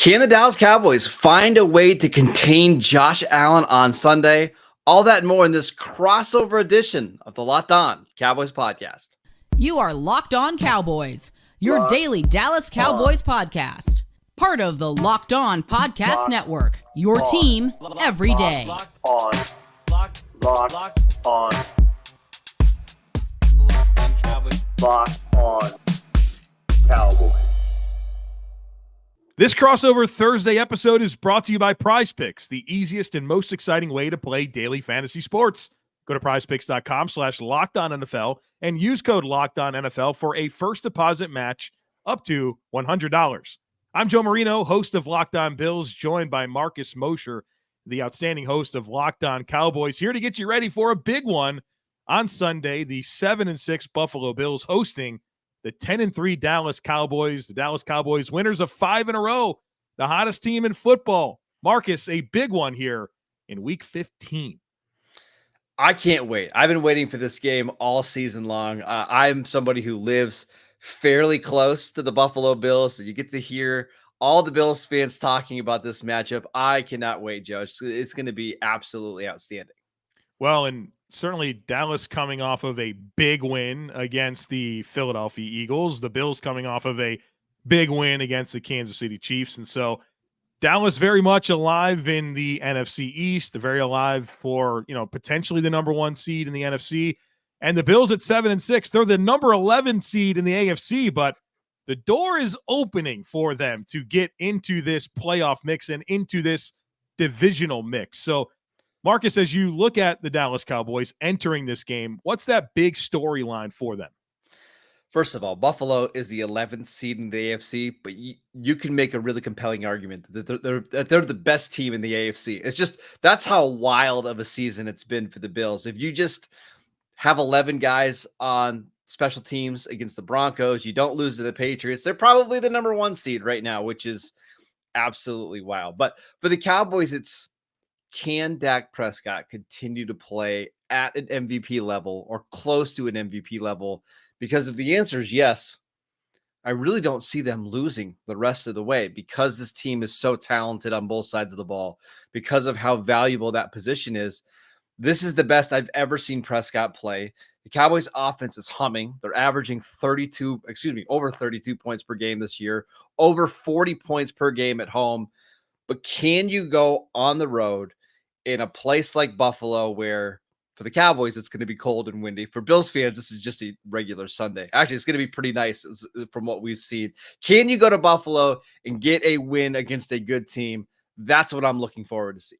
Can the Dallas Cowboys find a way to contain Josh Allen on Sunday? All that and more in this crossover edition of the Locked On Cowboys podcast. You are Locked On Cowboys, your daily Dallas Cowboys podcast. Part of the Locked On Podcast Network, your team every day. Locked On Cowboys. This crossover Thursday episode is brought to you by PrizePicks, the easiest and most exciting way to play daily fantasy sports. Go to prizepicks.com/LockedOnNFL and use code LockedOnNFL for a first deposit match up to $100. I'm Joe Marino, host of Locked On Bills, joined by Marcus Mosher, the outstanding host of Locked On Cowboys, here to get you ready for a big one on Sunday. The 7-6 Buffalo Bills hosting the 10-3 Dallas Cowboys. The Dallas Cowboys winners of 5 in a row, the hottest team in football. Marcus, a big one here in Week 15. I can't wait. I've been waiting for this game all season long. I'm somebody who lives fairly close to the Buffalo Bills, so you get to hear all the Bills fans talking about this matchup. I cannot wait, Joe. It's going to be absolutely outstanding. Well, and certainly Dallas coming off of a big win against the Philadelphia Eagles. The Bills coming off of a big win against the Kansas City Chiefs. And so Dallas very much alive in the NFC East. They're very alive for, potentially the number 1 seed in the NFC. And the Bills at 7-6, they're the number 11 seed in the AFC, but the door is opening for them to get into this playoff mix and into this divisional mix. So Marcus, as you look at the Dallas Cowboys entering this game, what's that big storyline for them? First of all, Buffalo is the 11th seed in the AFC, but you can make a really compelling argument that they're the best team in the AFC. It's just that's how wild of a season it's been for the Bills. If you just have 11 guys on special teams against the Broncos, you don't lose to the Patriots, they're probably the number 1 seed right now, which is absolutely wild. But for the Cowboys, it's can Dak Prescott continue to play at an MVP level or close to an MVP level? Because if the answer is yes, I really don't see them losing the rest of the way because this team is so talented on both sides of the ball, because of how valuable that position is. This is the best I've ever seen Prescott play. The Cowboys offense is humming. They're averaging over 32 points per game this year, over 40 points per game at home. But can you go on the road in a place like Buffalo where for the Cowboys, it's going to be cold and windy? For Bills fans, this is just a regular Sunday. Actually, it's going to be pretty nice from what we've seen. Can you go to Buffalo and get a win against a good team? That's what I'm looking forward to see.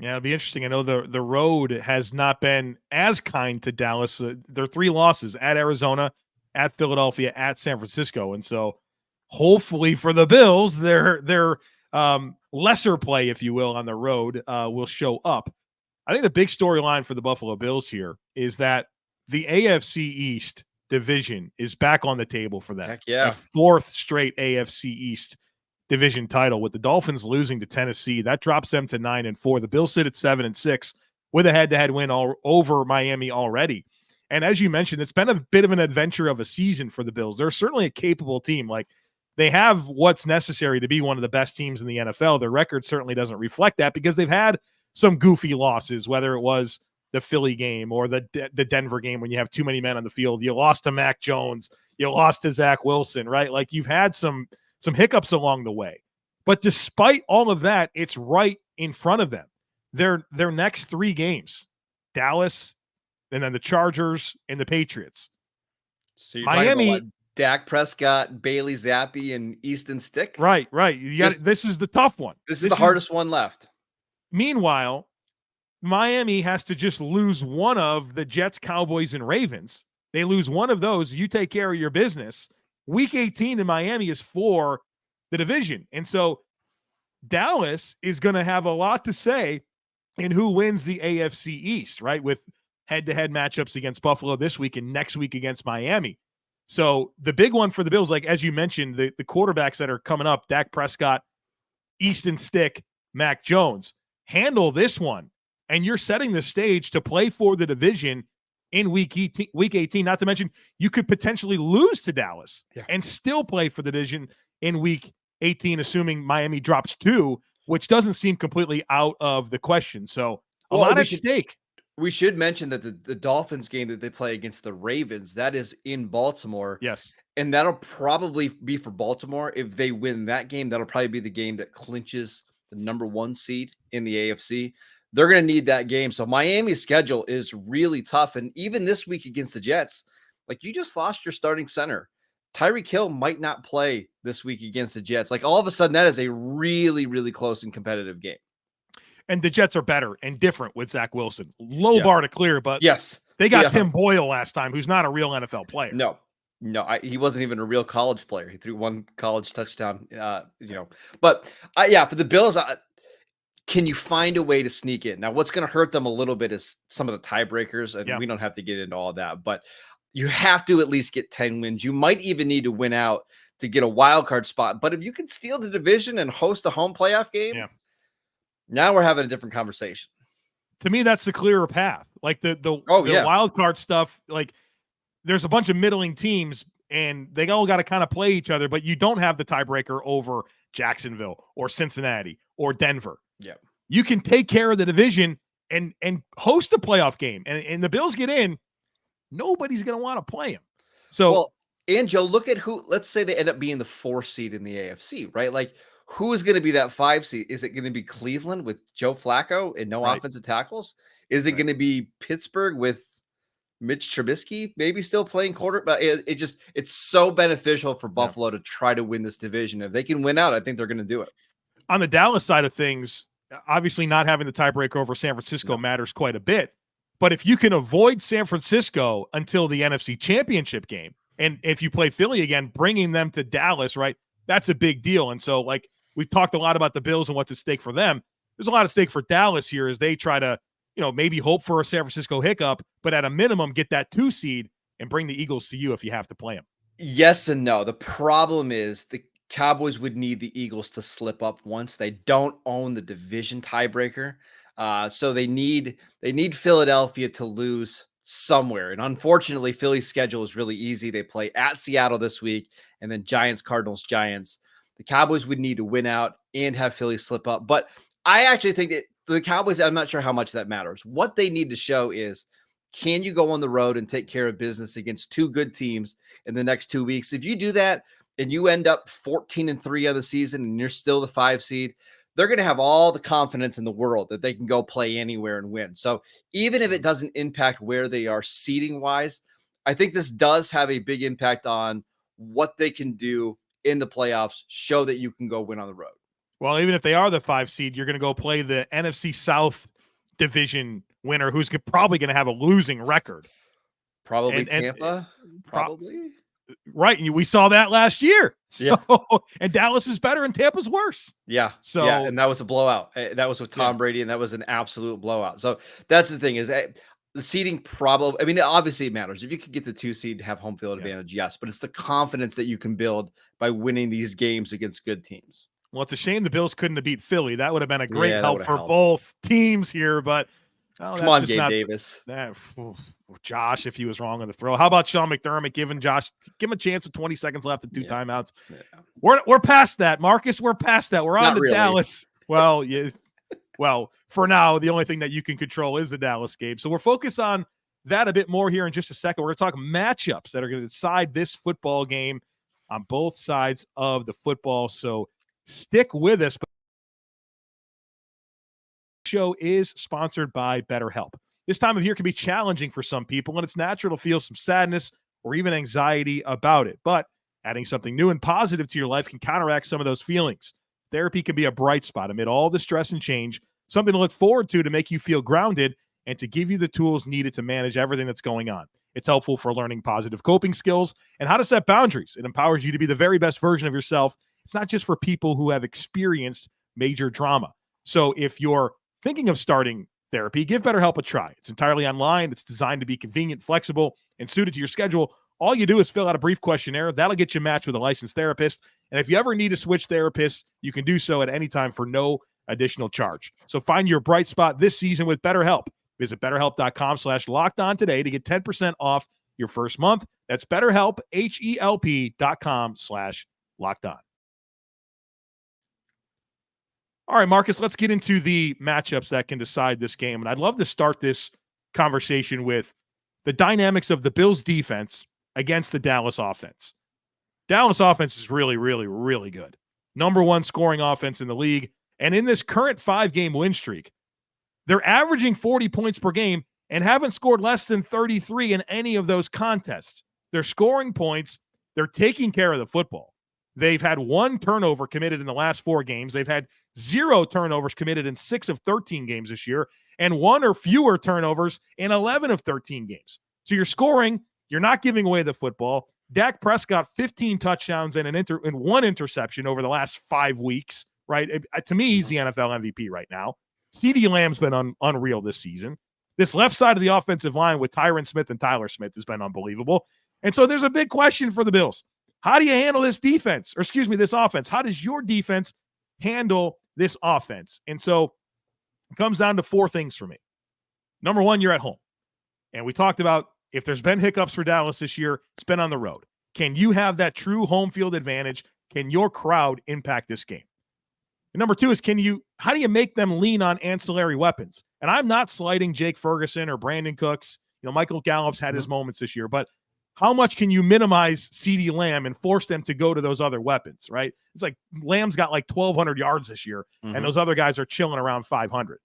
Yeah, it'll be interesting. I know the road has not been as kind to Dallas. There are 3 losses at Arizona, at Philadelphia, at San Francisco. And so hopefully for the Bills, they're lesser play, if you will, on the road will show up. I think the big storyline for the Buffalo Bills here is that the AFC East division is back on the table for them. Heck yeah. A 4th straight AFC East division title, with the Dolphins losing to Tennessee. That drops them to 9-4. The Bills sit at 7-6 with a head-to-head win over Miami already. And as you mentioned, it's been a bit of an adventure of a season for the Bills. They're certainly a capable team. Like, they have what's necessary to be one of the best teams in the NFL. Their record certainly doesn't reflect that because they've had some goofy losses, whether it was the Philly game or the Denver game when you have too many men on the field. You lost to Mac Jones. You lost to Zach Wilson, right? Like, you've had some hiccups along the way. But despite all of that, it's right in front of them. Their next 3 games, Dallas, and then the Chargers and the Patriots. So you're Miami, Dak Prescott, Bailey Zappi, and Easton Stick? Right. This is the tough one. This is the hardest one left. Meanwhile, Miami has to just lose one of the Jets, Cowboys, and Ravens. They lose one of those. You take care of your business. Week 18 in Miami is for the division. And so Dallas is going to have a lot to say in who wins the AFC East, right? With head-to-head matchups against Buffalo this week and next week against Miami. So the big one for the Bills, like as you mentioned, the quarterbacks that are coming up, Dak Prescott, Easton Stick, Mac Jones, handle this one. And you're setting the stage to play for the division in week 18, not to mention you could potentially lose to Dallas and still play for the division in week 18, assuming Miami drops 2, which doesn't seem completely out of the question. So a lot at stake. We should mention that the Dolphins game that they play against the Ravens, that is in Baltimore. Yes. And that'll probably be for Baltimore. If they win that game, that'll probably be the game that clinches the number 1 seed in the AFC. They're going to need that game. So Miami's schedule is really tough. And even this week against the Jets, like, you just lost your starting center. Tyreek Hill might not play this week against the Jets. Like, all of a sudden, that is a really, really close and competitive game. And the Jets are better and different with Zach Wilson. Low bar to clear, but yes, they got Tim Boyle last time, who's not a real NFL player. No, he wasn't even a real college player. He threw 1 college touchdown, But for the Bills, can you find a way to sneak in? Now, what's going to hurt them a little bit is some of the tiebreakers, and we don't have to get into all that, but you have to at least get 10 wins. You might even need to win out to get a wild card spot. But if you can steal the division and host a home playoff game, now we're having a different conversation. To me, that's the clearer path. Like the wild card stuff, like there's a bunch of middling teams and they all got to kind of play each other, but you don't have the tiebreaker over Jacksonville or Cincinnati or Denver. Yeah. You can take care of the division and host a playoff game. And the Bills get in, nobody's going to want to play them. So, and Joe, look at who, let's say they end up being the 4th seed in the AFC, right? Like, who is going to be that 5 seed? Is it going to be Cleveland with Joe Flacco and no offensive tackles? Is it going to be Pittsburgh with Mitch Trubisky maybe still playing quarterback? It's so beneficial for Buffalo to try to win this division. If they can win out, I think they're going to do it. On the Dallas side of things, obviously not having the tiebreaker over San Francisco matters quite a bit. But if you can avoid San Francisco until the NFC Championship game, and if you play Philly again, bringing them to Dallas, right, that's a big deal. And so, like, we've talked a lot about the Bills and what's at stake for them. There's a lot at stake for Dallas here as they try to, maybe hope for a San Francisco hiccup, but at a minimum, get that 2 seed and bring the Eagles to you if you have to play them. Yes and no. The problem is the Cowboys would need the Eagles to slip up once. They don't own the division tiebreaker. So they need Philadelphia to lose somewhere. And unfortunately, Philly's schedule is really easy. They play at Seattle this week and then Giants, Cardinals, Giants. The Cowboys would need to win out and have Philly slip up. But I actually think that the Cowboys, I'm not sure how much that matters. What they need to show is, can you go on the road and take care of business against 2 good teams in the next 2 weeks? If you do that and you end up 14-3 on the season and you're still the 5 seed, they're going to have all the confidence in the world that they can go play anywhere and win. So even if it doesn't impact where they are seeding wise, I think this does have a big impact on what they can do in the playoffs, show that you can go win on the road. Well, even if they are the 5 seed, you're going to go play the NFC South division winner who's probably going to have a losing record. Probably Tampa. Probably. Right. And we saw that last year. So, and Dallas is better and Tampa's worse. Yeah. So, and that was a blowout. That was with Tom Brady, and that was an absolute blowout. So that's the thing is the seeding probably, I mean, obviously it matters. If you could get the 2 seed to have home field advantage, yes, but it's the confidence that you can build by winning these games against good teams. Well, it's a shame the Bills couldn't have beat Philly. That would have been a great help for both teams here, but come on, Gabe Davis. Josh, if he was wrong on the throw. How about Sean McDermott giving him a chance with 20 seconds left and 2 timeouts? Yeah. We're past that, Marcus. We're past that. We're on to Dallas. Well, for now, the only thing that you can control is the Dallas game. So we're focused on that a bit more here in just a second. We're going to talk matchups that are going to decide this football game on both sides of the football. So stick with us. The show is sponsored by BetterHelp. This time of year can be challenging for some people, and it's natural to feel some sadness or even anxiety about it. But adding something new and positive to your life can counteract some of those feelings. Therapy can be a bright spot amid all the stress and change, something to look forward to make you feel grounded and to give you the tools needed to manage everything that's going on. It's helpful for learning positive coping skills and how to set boundaries. It empowers you to be the very best version of yourself. It's not just for people who have experienced major trauma. So if you're thinking of starting therapy, give BetterHelp a try. It's entirely online. It's designed to be convenient, flexible, and suited to your schedule. All you do is fill out a brief questionnaire. That'll get you matched with a licensed therapist. And if you ever need to switch therapists, you can do so at any time for no additional charge. So find your bright spot this season with BetterHelp. Visit BetterHelp.com/lockedon today to get 10% off your first month. That's BetterHelp, HELP.com/lockedon. All right, Marcus, let's get into the matchups that can decide this game. And I'd love to start this conversation with the dynamics of the Bills defense against the Dallas offense. Dallas offense is really, really, really good. Number one scoring offense in the league. And in this current 5-game win streak, they're averaging 40 points per game and haven't scored less than 33 in any of those contests. They're scoring points. They're taking care of the football. They've had 1 turnover committed in the last 4 games. They've had 0 turnovers committed in 6 of 13 games this year, and 1 or fewer turnovers in 11 of 13 games. So you're scoring. You're not giving away the football. Dak Prescott, 15 touchdowns and 1 interception over the last 5 weeks, right? To me, he's the NFL MVP right now. CeeDee Lamb's been unreal this season. This left side of the offensive line with Tyron Smith and Tyler Smith has been unbelievable. And so there's a big question for the Bills. How do you handle this defense? Or excuse me, this offense? How does your defense handle this offense? And so it comes down to 4 things for me. Number 1, you're at home. And we talked about if there's been hiccups for Dallas this year, it's been on the road. Can you have that true home field advantage? Can your crowd impact this game? And number 2 is how do you make them lean on ancillary weapons? And I'm not slighting Jake Ferguson or Brandon Cooks. Michael Gallup's had his moments this year, but how much can you minimize CeeDee Lamb and force them to go to those other weapons, right? It's like Lamb's got like 1,200 yards this year, and those other guys are chilling around 500.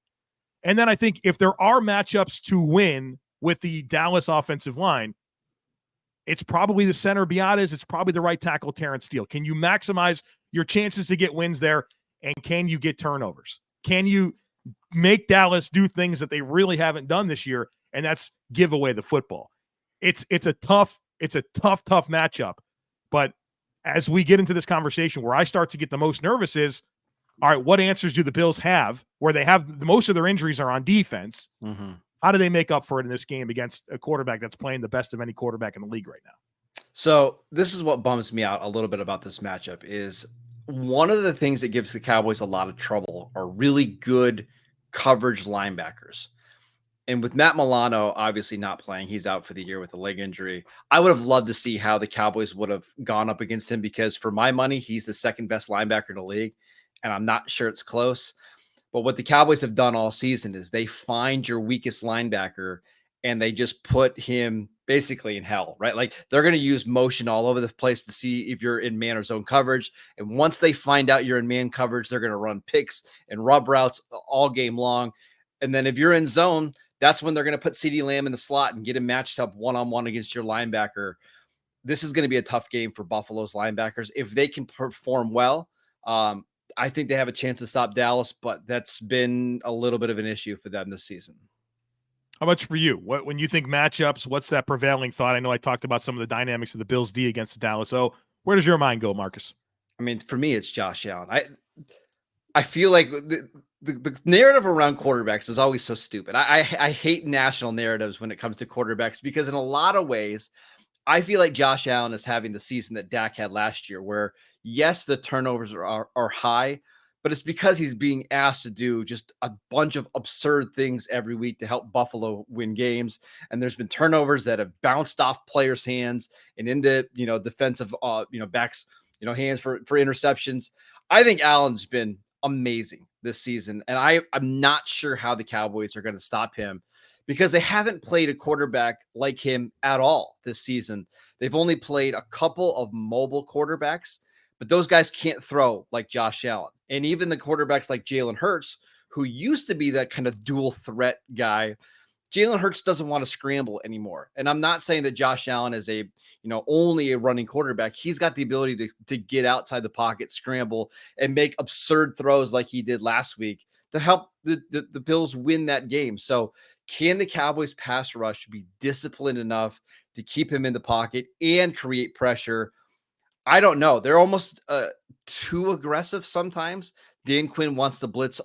And then I think if there are matchups to win with the Dallas offensive line, it's probably the center Biadasz. It's probably the right tackle Terrence Steele. Can you maximize your chances to get wins there, and can you get turnovers? Can you make Dallas do things that they really haven't done this year, and that's give away the football? It's a tough matchup. But as we get into this conversation, where I start to get the most nervous is, all right, what answers do the Bills have where they have most of their injuries are on defense? How do they make up for it in this game against a quarterback that's playing the best of any quarterback in the league right now? So this is what bums me out a little bit about this matchup is one of the things that gives the Cowboys a lot of trouble are really good coverage linebackers. And with Matt Milano obviously not playing, he's out for the year with a leg injury. I would have loved to see how the Cowboys would have gone up against him because for my money, he's the second best linebacker in the league, and I'm not sure it's close. But what the Cowboys have done all season is they find your weakest linebacker and they just put him basically in hell, right? Like they're going to use motion all over the place to see if you're in man or zone coverage. And once they find out you're in man coverage, they're going to run picks and rub routes all game long. And then if you're in zone, that's when they're going to put CeeDee Lamb in the slot and get him matched up one-on-one against your linebacker. This is going to be a tough game for Buffalo's linebackers. If they can perform well, I think they have a chance to stop Dallas, but that's been a little bit of an issue for them this season. How much for you? When you think matchups, what's that prevailing thought? I know I talked about some of the dynamics of the Bills D against the Dallas O. Where does your mind go, Marcus? I mean, for me, it's Josh Allen. I feel like the narrative around quarterbacks is always so stupid. I hate national narratives when it comes to quarterbacks because in a lot of ways, I feel like Josh Allen is having the season that Dak had last year where, yes, the turnovers are high, but it's because he's being asked to do just a bunch of absurd things every week to help Buffalo win games. And there's been turnovers that have bounced off players' hands and into, defensive, backs, hands for interceptions. I think Allen's been amazing this season. And I'm not sure how the Cowboys are going to stop him because they haven't played a quarterback like him at all this season. They've only played a couple of mobile quarterbacks, but those guys can't throw like Josh Allen. And even the quarterbacks like Jalen Hurts, who used to be that kind of dual threat guy, Jalen Hurts doesn't want to scramble anymore. And I'm not saying that Josh Allen is only a running quarterback. He's got the ability to get outside the pocket, scramble, and make absurd throws like he did last week to help the Bills win that game. So can the Cowboys pass rush be disciplined enough to keep him in the pocket and create pressure? I don't know. They're almost too aggressive sometimes. Dan Quinn wants to blitz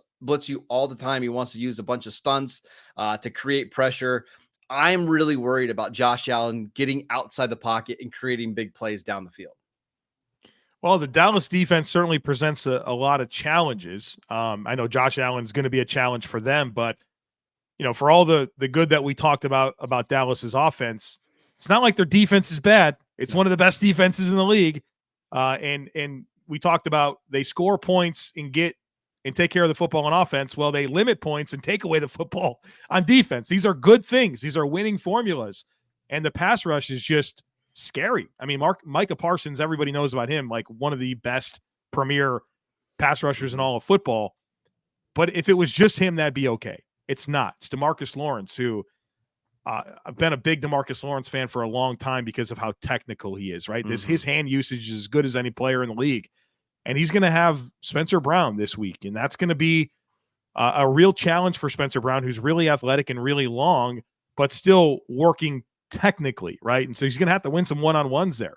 you all the time. He wants to use a bunch of stunts to create pressure. I'm really worried about Josh Allen getting outside the pocket and creating big plays down the field. Well, the Dallas defense certainly presents a lot of challenges. I know Josh Allen's going to be a challenge for them, but for all the good that we talked about Dallas's offense, it's not like their defense is bad. It's one of the best defenses in the league. And we talked about they score points and get and take care of the football on offense, well, they limit points and take away the football on defense. These are good things. These are winning formulas. And the pass rush is just scary. I mean, Micah Parsons, everybody knows about him, like one of the best premier pass rushers in all of football. But if it was just him, that'd be okay. It's not. It's DeMarcus Lawrence, who I've been a big DeMarcus Lawrence fan for a long time because of how technical he is, right? His hand usage is as good as any player in the league. And he's going to have Spencer Brown this week. And that's going to be a real challenge for Spencer Brown, who's really athletic and really long, but still working technically, right? And so he's going to have to win some one-on-ones there.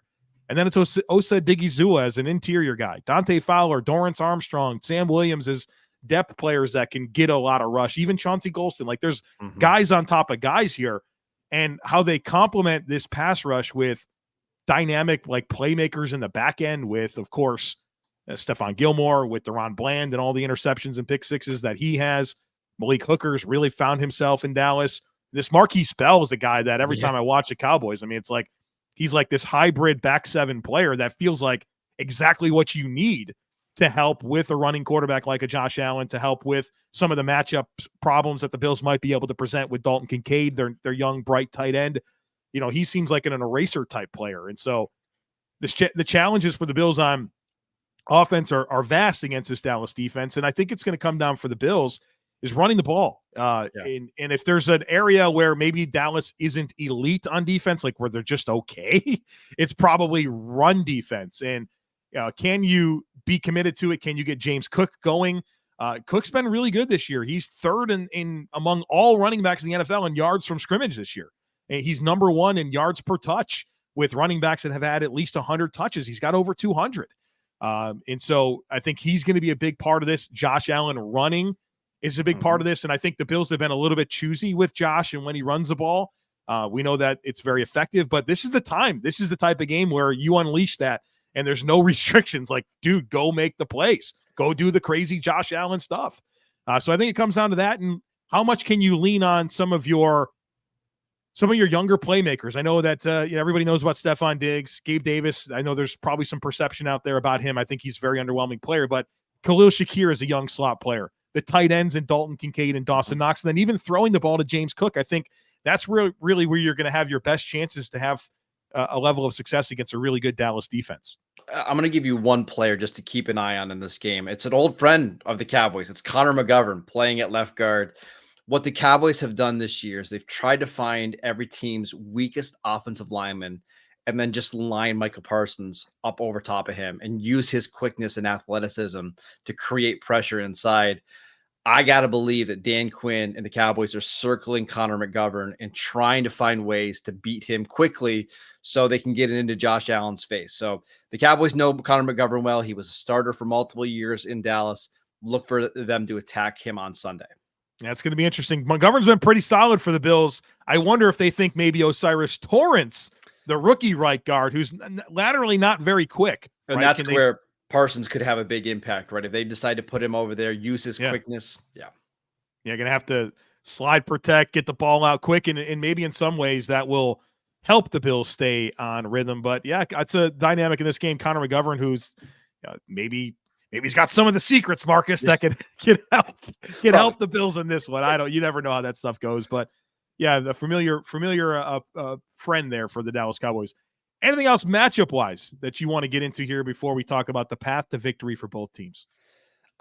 And then it's Osa Digizua as an interior guy. Dante Fowler, Dorrance Armstrong, Sam Williams as depth players that can get a lot of rush. Even Chauncey Golston. Like, there's guys on top of guys here. And how they complement this pass rush with dynamic, like, playmakers in the back end with, of course, Stephon Gilmore, with Deron Bland and all the interceptions and pick sixes that he has. Malik Hooker's really found himself in Dallas. This Marquise Bell is a guy that every time I watch the Cowboys, I mean, it's like he's like this hybrid back seven player that feels like exactly what you need to help with a running quarterback like a Josh Allen, to help with some of the matchup problems that the Bills might be able to present with Dalton Kincaid, their young, bright tight end. You know, he seems like an eraser type player. And so the challenges for the Bills on offense are vast against this Dallas defense. And I think it's going to come down for the Bills is running the ball. And if there's an area where maybe Dallas isn't elite on defense, like where they're just okay, it's probably run defense. And can you be committed to it? Can you get James Cook going? Cook's been really good this year. He's third in among all running backs in the NFL in yards from scrimmage this year. And he's number one in yards per touch with running backs that have had at least 100 touches. He's got over 200. And so I think he's going to be a big part of this. Josh Allen running is a big part of this. And I think the Bills have been a little bit choosy with Josh and when he runs the ball. We know that it's very effective, but this is the time. This is the type of game where you unleash that and there's no restrictions. Like, dude, go make the plays. Go do the crazy Josh Allen stuff. So I think it comes down to that. And how much can you lean on some of your younger playmakers? I know that everybody knows about Stephon Diggs, Gabe Davis. I know there's probably some perception out there about him. I think he's a very underwhelming player, but Khalil Shakir is a young slot player. The tight ends in Dalton Kincaid and Dawson Knox, and then even throwing the ball to James Cook. I think that's really where you're going to have your best chances to have a level of success against a really good Dallas defense. I'm going to give you one player just to keep an eye on in this game. It's an old friend of the Cowboys. It's Connor McGovern playing at left guard. What the Cowboys have done this year is they've tried to find every team's weakest offensive lineman and then just line Micah Parsons up over top of him and use his quickness and athleticism to create pressure inside. I got to believe that Dan Quinn and the Cowboys are circling Connor McGovern and trying to find ways to beat him quickly so they can get it into Josh Allen's face. So the Cowboys know Connor McGovern well. He was a starter for multiple years in Dallas. Look for them to attack him on Sunday. That's going to be interesting. McGovern's been pretty solid for the Bills. I wonder if they think maybe Osiris Torrance, the rookie right guard, who's laterally not very quick. And right? that's where Parsons could have a big impact, right? If they decide to put him over there, use his quickness. Yeah. You're going to have to slide protect, get the ball out quick, and maybe in some ways that will help the Bills stay on rhythm. But yeah, it's a dynamic in this game. Connor McGovern, who's maybe he's got some of the secrets, Marcus, that can help the Bills in this one. You never know how that stuff goes, but yeah, the familiar friend there for the Dallas Cowboys. Anything else matchup-wise that you want to get into here before we talk about the path to victory for both teams?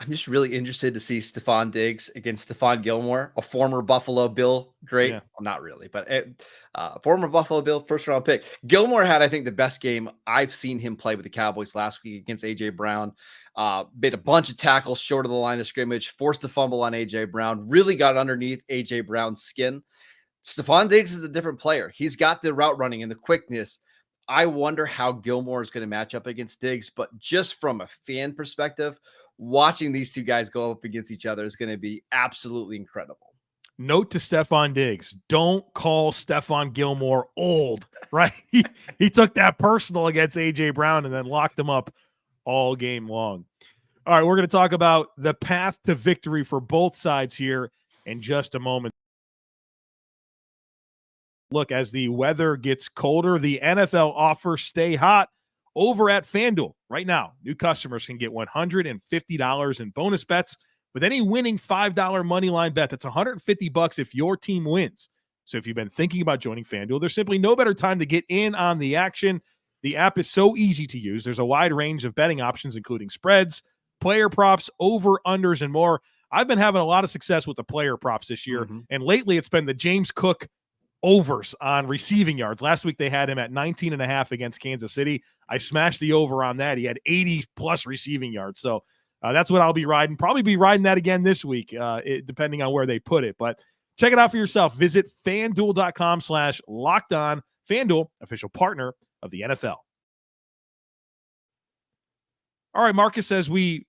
I'm just really interested to see Stephon Diggs against Stephon Gilmore, a former Buffalo Bill great. Yeah. Well, not really, but former Buffalo Bill first-round pick. Gilmore had, I think, the best game I've seen him play with the Cowboys last week against A.J. Brown. Made a bunch of tackles short of the line of scrimmage, forced a fumble on A.J. Brown, really got underneath A.J. Brown's skin. Stephon Diggs is a different player. He's got the route running and the quickness. I wonder how Gilmore is going to match up against Diggs, but just from a fan perspective, watching these two guys go up against each other is going to be absolutely incredible. Note to Stephon Diggs, don't call Stephon Gilmore old, right? He took that personal against A.J. Brown and then locked him up all game long. All right, we're going to talk about the path to victory for both sides here in just a moment. Look, as the weather gets colder, the NFL offers stay hot over at FanDuel. Right now, new customers can get $150 in bonus bets with any winning $5 moneyline bet. That's $150 if your team wins. So if you've been thinking about joining FanDuel, there's simply no better time to get in on the action. The app is so easy to use. There's a wide range of betting options, including spreads, player props, over-unders, and more. I've been having a lot of success with the player props this year, and lately it's been the James Cook overs on receiving yards. Last week they had him at 19.5 against Kansas City. I smashed the over on that. He had 80-plus receiving yards. So that's what I'll be riding. Probably be riding that again this week, depending on where they put it. But check it out for yourself. Visit FanDuel.com/lockedon. FanDuel, official partner of the NFL. All right, Marcus, as we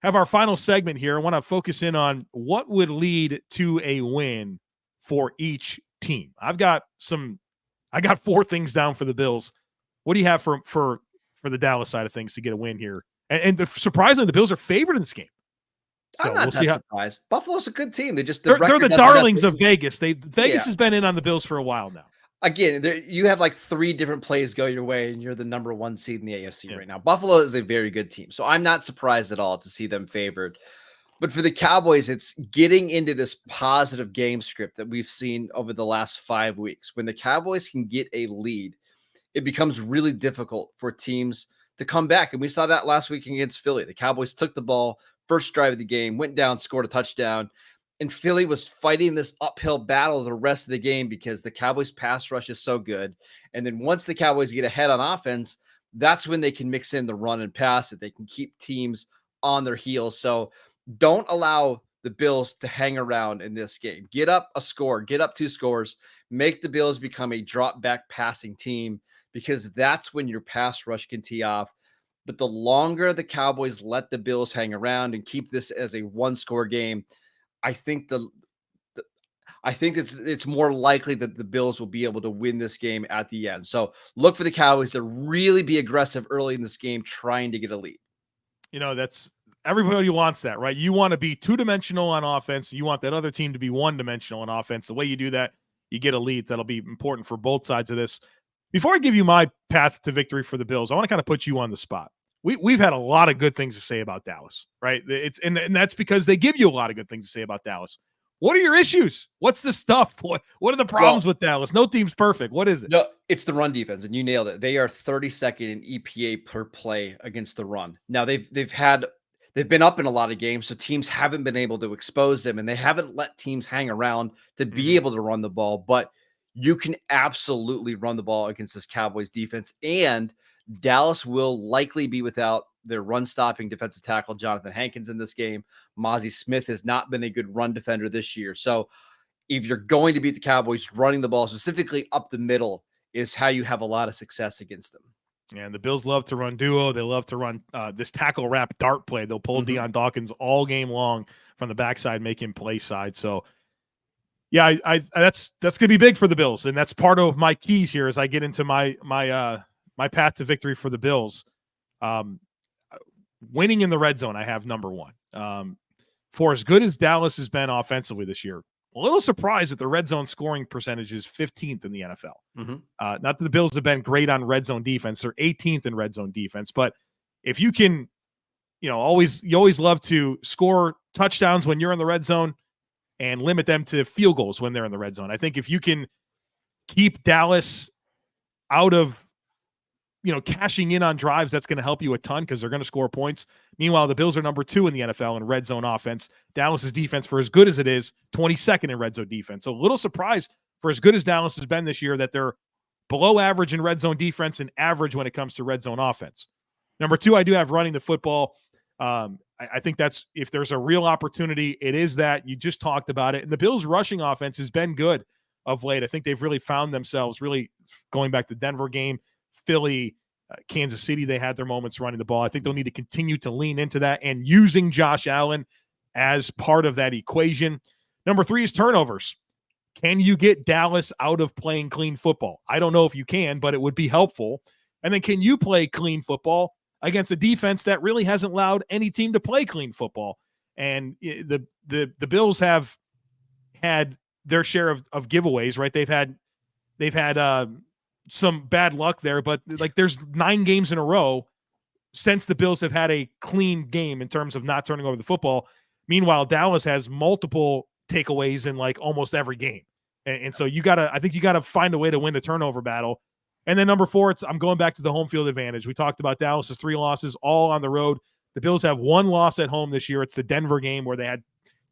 have our final segment here, I want to focus in on what would lead to a win for each team. I got 4 things down for the Bills. What do you have for the Dallas side of things to get a win here? And surprisingly, the Bills are favored in this game. So I'm not surprised. Buffalo's a good team. They're the darlings of Vegas. Vegas has been in on the Bills for a while now. Again, you have like 3 different plays go your way, and you're the number 1 seed in the AFC right now. Buffalo is a very good team, so I'm not surprised at all to see them favored. But for the Cowboys, it's getting into this positive game script that we've seen over the last 5 weeks. When the Cowboys can get a lead, it becomes really difficult for teams to come back. And we saw that last week against Philly. The Cowboys took the ball, first drive of the game, went down, scored a touchdown. And Philly was fighting this uphill battle the rest of the game because the Cowboys pass rush is so good. And then once the Cowboys get ahead on offense, that's when they can mix in the run and pass, that they can keep teams on their heels. So don't allow the Bills to hang around in this game. Get up a score, get up 2 scores, make the Bills become a drop back passing team, because that's when your pass rush can tee off. But the longer the Cowboys let the Bills hang around and keep this as a 1-score game, I think it's more likely that the Bills will be able to win this game at the end. So look for the Cowboys to really be aggressive early in this game, trying to get a lead. That's everybody wants that, right? You want to be 2-dimensional on offense. You want that other team to be 1-dimensional on offense. The way you do that, you get a lead. That'll be important for both sides of this. Before I give you my path to victory for the Bills, I want to kind of put you on the spot. We've had a lot of good things to say about Dallas, right? And that's because they give you a lot of good things to say about Dallas. What are your issues? What's the stuff? What are the problems with Dallas? No team's perfect. What is it? No, it's the run defense, and you nailed it. They are 32nd in EPA per play against the run. Now they've been up in a lot of games, so teams haven't been able to expose them, and they haven't let teams hang around to be able to run the ball. But you can absolutely run the ball against this Cowboys defense, and Dallas will likely be without their run-stopping defensive tackle, Jonathan Hankins, in this game. Mozzie Smith has not been a good run defender this year. So if you're going to beat the Cowboys, running the ball, specifically up the middle, is how you have a lot of success against them. And the Bills love to run duo. They love to run this tackle wrap dart play. They'll pull Deion Dawkins all game long from the backside, make him play side. So, yeah, that's going to be big for the Bills, and that's part of my keys here as I get into my path to victory for the Bills. Winning in the red zone, I have number 1. For as good as Dallas has been offensively this year, a little surprised that the red zone scoring percentage is 15th in the NFL. Not that the Bills have been great on red zone defense. They're 18th in red zone defense. But if you can, you always love to score touchdowns when you're in the red zone and limit them to field goals when they're in the red zone. I think if you can keep Dallas out of, cashing in on drives, that's going to help you a ton because they're going to score points. Meanwhile, the Bills are number 2 in the NFL in red zone offense. Dallas's defense, for as good as it is, 22nd in red zone defense. So a little surprise for as good as Dallas has been this year that they're below average in red zone defense and average when it comes to red zone offense. Number 2, I do have running the football. I think that's, if there's a real opportunity, it is that. You just talked about it. And the Bills' rushing offense has been good of late. I think they've really found themselves, really going back to the Denver game, Philly, Kansas City, they had their moments running the ball. I think they'll need to continue to lean into that and using Josh Allen as part of that equation. Number 3 is turnovers. Can you get Dallas out of playing clean football? I don't know if you can, but it would be helpful. And then can you play clean football against a defense that really hasn't allowed any team to play clean football? And the Bills have had their share of giveaways, right? They've had some bad luck there, but like there's 9 games in a row since the Bills have had a clean game in terms of not turning over the football. Meanwhile, Dallas has multiple takeaways in like almost every game. And so I think you gotta find a way to win the turnover battle. And then number 4, I'm going back to the home field advantage. We talked about Dallas's 3 losses, all on the road. The Bills have 1 loss at home this year. It's the Denver game where they had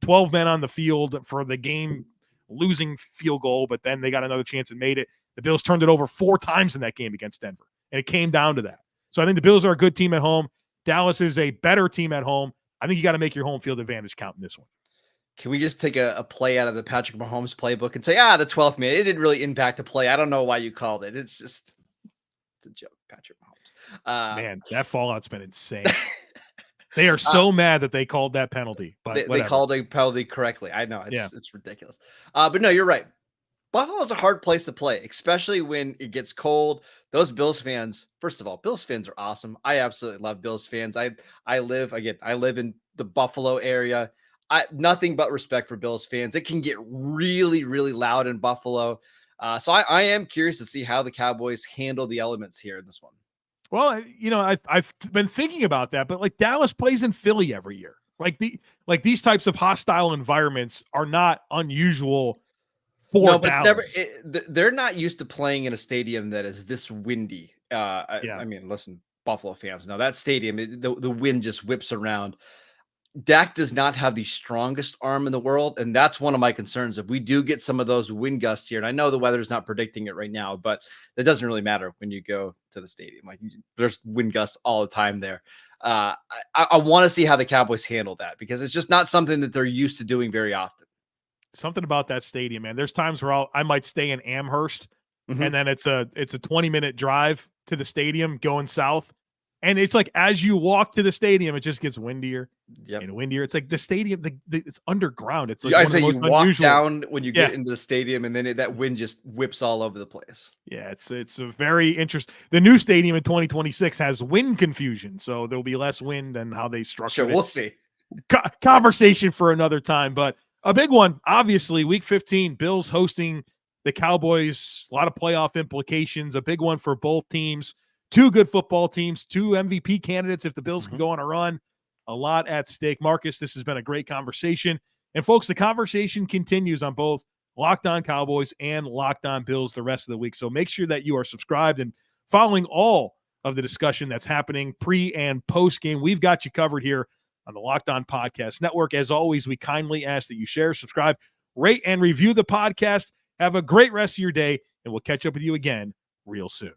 12 men on the field for the game losing field goal, but then they got another chance and made it. The Bills turned it over 4 times in that game against Denver, and it came down to that. So I think the Bills are a good team at home. Dallas is a better team at home. I think you got to make your home field advantage count in this one. Can we just take a play out of the Patrick Mahomes playbook and say, the 12th minute, it didn't really impact a play. I don't know why you called it. It's a joke, Patrick Mahomes. Man, that fallout's been insane. They are so mad that they called that penalty. But they called a penalty correctly. I know it's ridiculous. But no, you're right. Buffalo's a hard place to play, especially when it gets cold. Those Bills fans, first of all, Bills fans are awesome. I absolutely love Bills fans. I live in the Buffalo area. Nothing but respect for Bills fans. It can get really, really loud in Buffalo. So I am curious to see how the Cowboys handle the elements here in this one. Well, I've been thinking about that, but like Dallas plays in Philly every year. These types of hostile environments are not unusual for Dallas. They're not used to playing in a stadium that is this windy. I mean, listen, Buffalo fans know that stadium, the wind just whips around. Dak does not have the strongest arm in the world, and that's one of my concerns. If we do get some of those wind gusts here, and I know the weather's not predicting it right now, but that doesn't really matter when you go to the stadium. Like, there's wind gusts all the time there. I want to see how the Cowboys handle that, because it's just not something that they're used to doing very often. Something about that stadium, man. There's times where I might stay in Amherst, and then it's a 20-minute drive to the stadium going south. And it's like, as you walk to the stadium, it just gets windier and windier. It's like the stadium, it's underground. It's like I say you walk unusual down when you get into the stadium, and then that wind just whips all over the place. Yeah, it's a very interesting. The new stadium in 2026 has wind confusion, so there'll be less wind and how they structure it. We'll see. Conversation for another time, but a big one, obviously, Week 15, Bills hosting the Cowboys. A lot of playoff implications. A big one for both teams. 2 good football teams, 2 MVP candidates if the Bills can go on a run. A lot at stake. Marcus, this has been a great conversation. And folks, the conversation continues on both Locked On Cowboys and Locked On Bills the rest of the week. So make sure that you are subscribed and following all of the discussion that's happening pre and post game. We've got you covered here on the Locked On Podcast Network. As always, we kindly ask that you share, subscribe, rate, and review the podcast. Have a great rest of your day, and we'll catch up with you again real soon.